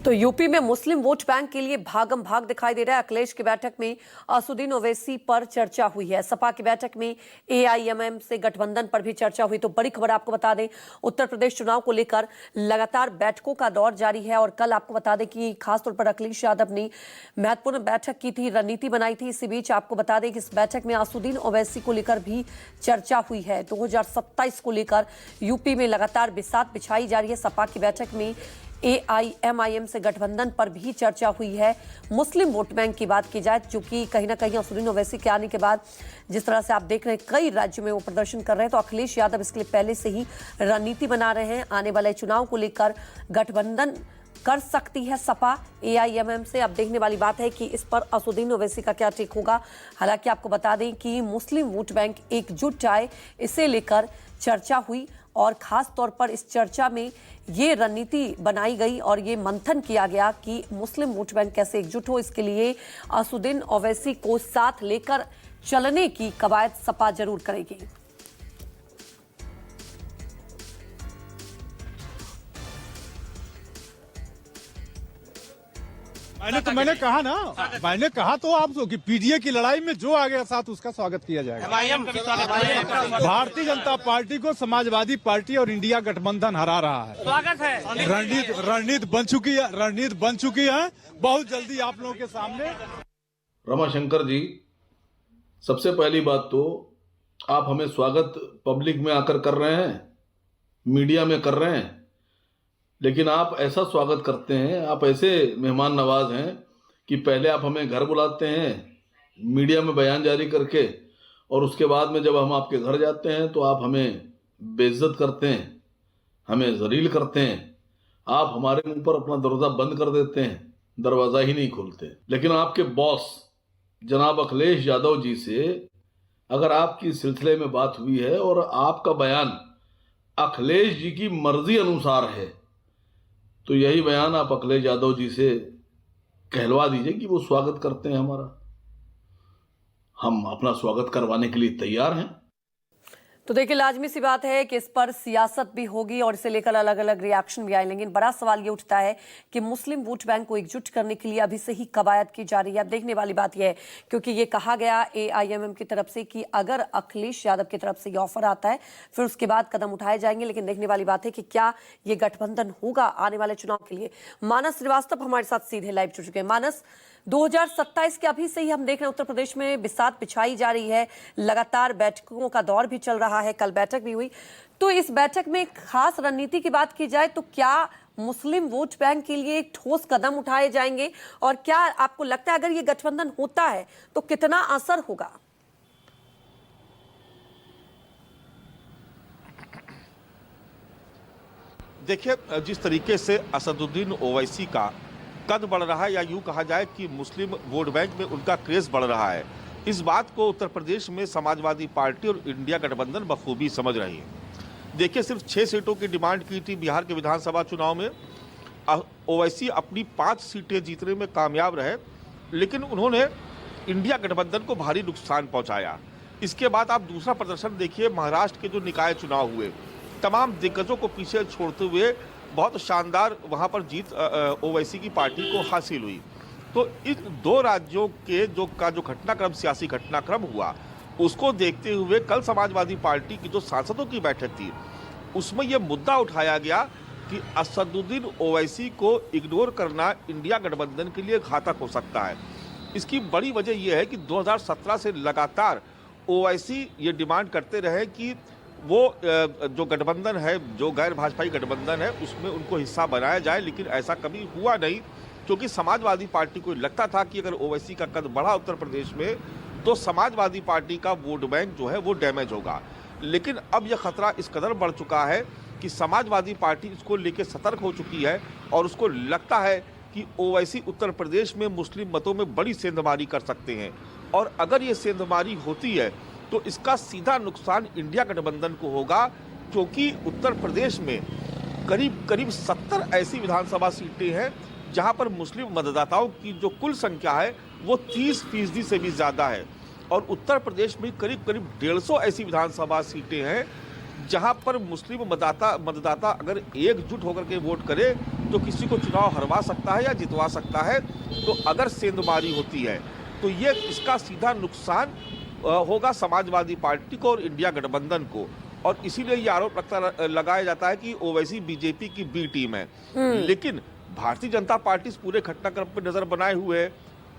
तो यूपी में मुस्लिम vote bank के लिए भागम भाग दिखाई दे रहा है। अखिलेश की बैठक में असदुद्दीन ओवैसी पर चर्चा हुई है। सपा की बैठक में एआईएमएम से गठबंधन पर भी चर्चा हुई। तो बड़ी खबर आपको बता दें, उत्तर प्रदेश चुनाव को लेकर लगातार बैठकों का दौर जारी है और कल आपको बता दें कि खासतौर पर अखिलेश यादव ने महत्वपूर्ण बैठक की थी, रणनीति बनाई थी। इसी बीच आपको बता दें कि इस बैठक में असदुद्दीन ओवैसी को लेकर भी चर्चा हुई है। 2027 को लेकर यूपी में लगातार बिसात बिछाई जा रही है। सपा की बैठक में एआईएमआईएम से गठबंधन पर भी चर्चा हुई है। मुस्लिम वोट बैंक की बात की जाए, जो कि कहीं ना कहीं असदुद्दीन ओवैसी के आने के बाद जिस तरह से आप देख रहे हैं कई राज्यों में वो प्रदर्शन कर रहे हैं, तो अखिलेश यादव इसके लिए पहले से ही रणनीति बना रहे हैं। आने वाले चुनाव को लेकर गठबंधन कर सकती है सपा एआईएमएम से। अब देखने वाली बात है कि इस पर असदुद्दीन ओवैसी का क्या टेक होगा। हालांकि आपको बता दें कि मुस्लिम वोट बैंक एकजुट आए, इसे लेकर चर्चा हुई और खास तौर पर इस चर्चा में ये रणनीति बनाई गई और ये मंथन किया गया कि मुस्लिम वोट बैंक कैसे एकजुट हो। इसके लिए असदुद्दीन ओवैसी को साथ लेकर चलने की कवायद सपा जरूर करेगी। मैंने कहा ना, मैंने कहा तो आप कि पीडीए की लड़ाई में जो आ गया साथ उसका स्वागत किया जाएगा। भारतीय जनता पार्टी को समाजवादी पार्टी और इंडिया गठबंधन हरा रहा है। स्वागत है। रणनीति बन चुकी है। बहुत जल्दी आप लोगों के सामने। रमाशंकर जी, सबसे पहली बात तो आप हमें स्वागत पब्लिक में आकर कर रहे हैं, मीडिया में कर रहे हैं, लेकिन आप ऐसा स्वागत करते हैं, आप ऐसे मेहमान नवाज हैं कि पहले आप हमें घर बुलाते हैं मीडिया में बयान जारी करके, और उसके बाद में जब हम आपके घर जाते हैं तो आप हमें बेइज्जत करते हैं, हमें जलील करते हैं। आप हमारे मुंह पर अपना दरवाज़ा बंद कर देते हैं, दरवाज़ा ही नहीं खोलते। लेकिन आपके बॉस जनाब अखिलेश यादव जी से अगर आपकी सिलसिले में बात हुई है और आपका बयान अखिलेश जी की मर्जी अनुसार है, तो यही बयान आप अखिलेश यादव जी से कहलवा दीजिए कि वो स्वागत करते हैं हमारा। हम अपना स्वागत करवाने के लिए तैयार हैं। तो देखिए, लाजमी सी बात है कि इस पर सियासत भी होगी और इसे लेकर अलग अलग रिएक्शन भी आए। लेकिन बड़ा सवाल ये उठता है कि मुस्लिम वोट बैंक को एकजुट करने के लिए अभी से ही कवायद की जा रही है। अब देखने वाली बात यह है, क्योंकि ये कहा गया एआईएमएम की तरफ से कि अगर अखिलेश यादव की तरफ से ये ऑफर आता है फिर उसके बाद कदम उठाए जाएंगे। लेकिन देखने वाली बात है कि क्या ये गठबंधन होगा आने वाले चुनाव के लिए। मानस श्रीवास्तव हमारे साथ सीधे लाइव जुड़ चुके हैं। मानस, 2027 के अभी से ही हम देख रहे हैं उत्तर प्रदेश में बिसात बिछाई जा रही है, लगातार बैठकों का दौर भी चल रहा है, कल बैठक भी हुई। तो इस बैठक में खास रणनीति की बात की जाए तो क्या मुस्लिम वोट बैंक के लिए ठोस कदम उठाए जाएंगे, और क्या आपको लगता है अगर ये गठबंधन होता है तो कितना असर होगा? देखिए, जिस तरीके से असदुद्दीन ओवैसी का कद बढ़ रहा है, या यूं कहा जाए कि मुस्लिम वोट बैंक में उनका क्रेज बढ़ रहा है, इस बात को उत्तर प्रदेश में समाजवादी पार्टी और इंडिया गठबंधन बखूबी समझ रही है। देखिए, सिर्फ 6 सीटों की डिमांड की थी बिहार के विधानसभा चुनाव में। ओवैसी अपनी 5 सीटें जीतने में कामयाब रहे, लेकिन उन्होंने इंडिया गठबंधन को भारी नुकसान पहुंचाया। इसके बाद आप दूसरा प्रदर्शन देखिए, महाराष्ट्र के जो निकाय चुनाव हुए, तमाम दिग्गजों को पीछे छोड़ते हुए बहुत शानदार वहां पर जीत ओवैसी की पार्टी को हासिल हुई। तो इन 2 राज्यों के जो घटनाक्रम, सियासी घटनाक्रम हुआ, उसको देखते हुए कल समाजवादी पार्टी की जो सांसदों की बैठक थी, उसमें यह मुद्दा उठाया गया कि असदुद्दीन ओवैसी को इग्नोर करना इंडिया गठबंधन के लिए घातक हो सकता है। इसकी बड़ी वजह यह है कि 2017 से लगातार ओवैसी ये डिमांड करते रहे कि वो जो गठबंधन है, जो गैर भाजपाई गठबंधन है, उसमें उनको हिस्सा बनाया जाए, लेकिन ऐसा कभी हुआ नहीं, क्योंकि समाजवादी पार्टी को लगता था कि अगर ओवैसी का कद बढ़ा उत्तर प्रदेश में तो समाजवादी पार्टी का वोट बैंक जो है वो डैमेज होगा। लेकिन अब यह खतरा इस कदर बढ़ चुका है कि समाजवादी पार्टी इसको लेकर सतर्क हो चुकी है और उसको लगता है कि ओवैसी उत्तर प्रदेश में मुस्लिम मतों में बड़ी सेंधमारी कर सकते हैं, और अगर ये सेंधमारी होती है तो इसका सीधा नुकसान इंडिया गठबंधन को होगा, क्योंकि उत्तर प्रदेश में करीब 70 ऐसी विधानसभा सीटें हैं जहां पर मुस्लिम मतदाताओं की जो कुल संख्या है वो 30% से भी ज़्यादा है, और उत्तर प्रदेश में करीब 150 ऐसी विधानसभा सीटें हैं जहां पर मुस्लिम मतदाता अगर एकजुट होकर के वोट करे तो किसी को चुनाव हरवा सकता है या जितवा सकता है। तो अगर सेंधमारी होती है तो ये इसका सीधा नुकसान होगा समाजवादी पार्टी को और इंडिया गठबंधन को। और इसीलिए ये आरोप लगाया जाता है कि ओवैसी बीजेपी की बी टीम है। लेकिन भारतीय जनता पार्टी इस पूरे घटनाक्रम पर नजर बनाए हुए है।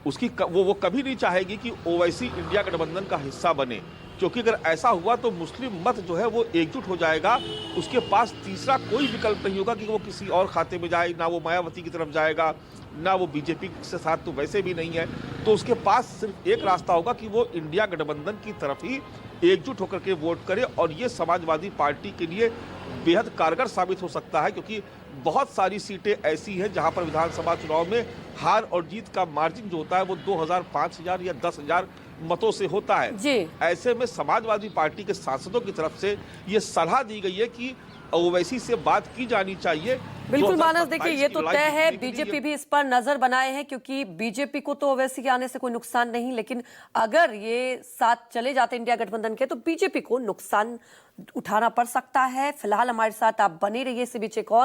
उसकी वो कभी नहीं चाहेगी कि ओवैसी इंडिया गठबंधन का हिस्सा बने, क्योंकि अगर ऐसा हुआ तो मुस्लिम मत जो है वो एकजुट हो जाएगा। उसके पास तीसरा कोई विकल्प नहीं होगा कि वो किसी और खाते में जाए, ना वो मायावती की तरफ जाएगा, ना वो बीजेपी से साथ तो वैसे भी नहीं है। तो उसके पास सिर्फ एक रास्ता होगा कि वो इंडिया गठबंधन की तरफ ही एकजुट होकर के वोट करे। और ये समाजवादी पार्टी के लिए बेहद कारगर साबित हो सकता है, क्योंकि बहुत सारी सीटें ऐसी हैं जहां पर विधानसभा चुनाव में हार और जीत का मार्जिन जो होता है वो 2000, 5000 या 10,000 मतों से होता है जी। ऐसे में समाजवादी पार्टी के सांसदों की तरफ से ये सलाह दी गई है कि ओवैसी से बात की जानी चाहिए। बिल्कुल मानस, देखिए ये तो तय है, जुलाई बीजेपी भी इस पर नजर बनाए हैं, क्योंकि बीजेपी को तो ओवैसी के आने से कोई नुकसान नहीं, लेकिन अगर ये साथ चले जाते इंडिया गठबंधन के तो बीजेपी को नुकसान उठाना पड़ सकता है। फिलहाल हमारे साथ आप बने रहिए। इसी बीच एक और